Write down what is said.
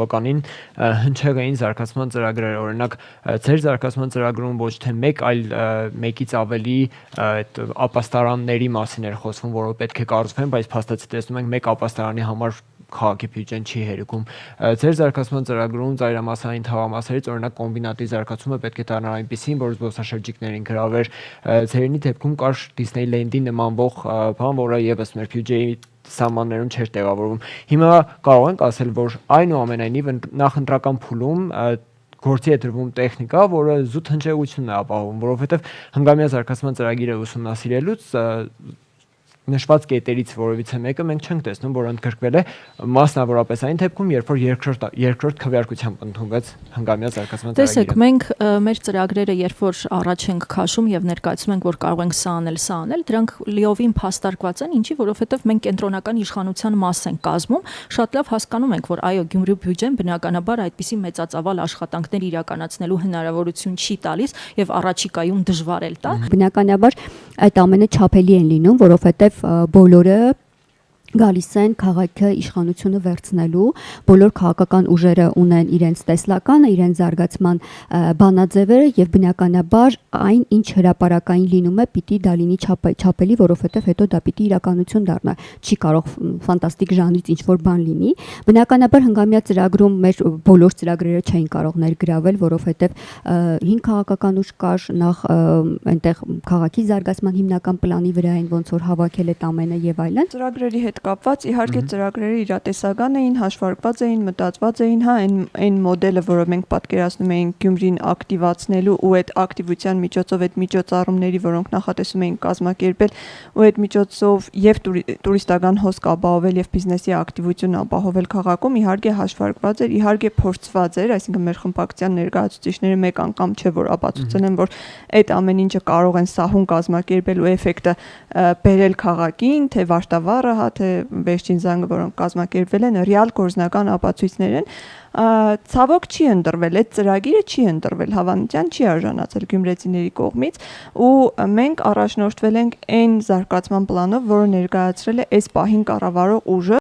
բավականին հնչեղ էին զարգացման ծրագրերը, օրինակ ձեր զարգացման ծրագրում ոչ թե մեկ, այլ մեկից ավելի ապաստարանների մասին էր խոսվում, որը պետք է կառուցվեն, բայց փաստացի տեսնում ենք մեկ ապաստարանի համար քաղաքի բյուջեն չի հերիքում։ Ձեր զարգացման ծրագրում ծայրամասային թաղամասերից օրինակ կոմբինատի զարգացումը պետք է դառնա այնպիսին, որ զբոսաշրջիկներին գրավեր։ Ձերինի դեպքում կար Disneyland-ի նմանվող բան, որը եւս մեր բյուջեի սահմաններում չէր տեղավորվում։ Հիմա կարող ենք ասել, որ այնուամենայնիվ նախընտրական փուլում գործի է դրվում տեխնիկա, որը զուտ հնչեղություն է ապահովում, որովհետև հնգամյա զարգացման ծրագիրը ուսումնասիրելուց նշված կետերից որևիցե մեկը մենք չենք տեսնում, որ ընդգրկվել է մասնավորապես այն դեպքում, երբ որ երկրորդ քվեարկությամբ ընդունվեց հնգամյա զարգացման ծրագիրը։ Տեսեք, մենք մեր ծրագրերը, երբ որ առաջ ենք քաշում եւ ներկայացնում ենք, որ կարող ենք սա անել, դրանք լիովին փաստարկված են, ինչի որովհետեւ մենք կենտրոնական իշխանության մաս ենք կազմում, շատ լավ հասկանում ենք, որ այո, Գյումրու բյուջեն բնականաբար այդպիսի մեծածավալ աշխատանքներ իրականացնելու հնարավորություն չի տալիս եւ առաջիկայում դժվար էլ տա։ Բնականաբար այդ ամենը չափելի են լինում, որովհետեւ բոլորը գալիս են քաղաքը իշխանությունը վերցնելու, բոլոր քաղաքական ուժերը ունեն իրենց տեսլականը, իրենց զարգացման բանաձևերը եւ բնականաբար այն ինչ հրապարակային լինում է, պիտի դա լինի չափելի, որովհետեւ հետո դա պիտի իրականություն դառնա։ Չի կարող ֆանտաստիկ ժանրից ինչ որ բան լինի։ Բնականաբար հնգամյա ծրագրում մեր բոլոր ծրագրերը չէին կարող ներգրավել, որովհետեւ 5 քաղաքական ուժ կար, նախ այնտեղ քաղաքի զարգացման հիմնական պլանի վրա են ոնց որ հավաքել այդ ամենը եւ այլն։ Ծրագրերի հետ կապված իհարկե ծրագրերը իրատեսական էին, հաշվարկված էին, մտածված էին, հա, այն մոդելը, որը մենք պատկերացնում էինք Գյումրին ակտիվացնելու ու այդ ակտիվության միջոցով այդ միջոցառումների, որոնք նախատեսում էինք կազմակերպել, ու այդ միջոցով եւ տուրիստական հոսք ապահովել եւ բիզնեսի ակտիվություն ապահովել քաղաքում, իհարկե հաշվարկված էր, իհարկե փորձված էր, այսինքն մեր խմբակցության ներկայացուցիչները մեկ անգամ չէ որ ապացուցել են, որ այդ ամեն ինչը կարող են սահուն կազմակերպել ու էֆեկտը բերել քաղաքին, թե վարտավառը, հա, թե վերջին զանգը, որոնք կազմակերպվել են, ռեալ գործնական ապացույցներ են, ցավոք չի ընտրվել, այդ ծրագիրը չի ընտրվել, հավանության չի արժանացել գյումրեցիների կողմից ու մենք առաջնորդվել ենք այն զարգացման պլանով, որը ներկայացրել է այս պահին կառավարող ուժը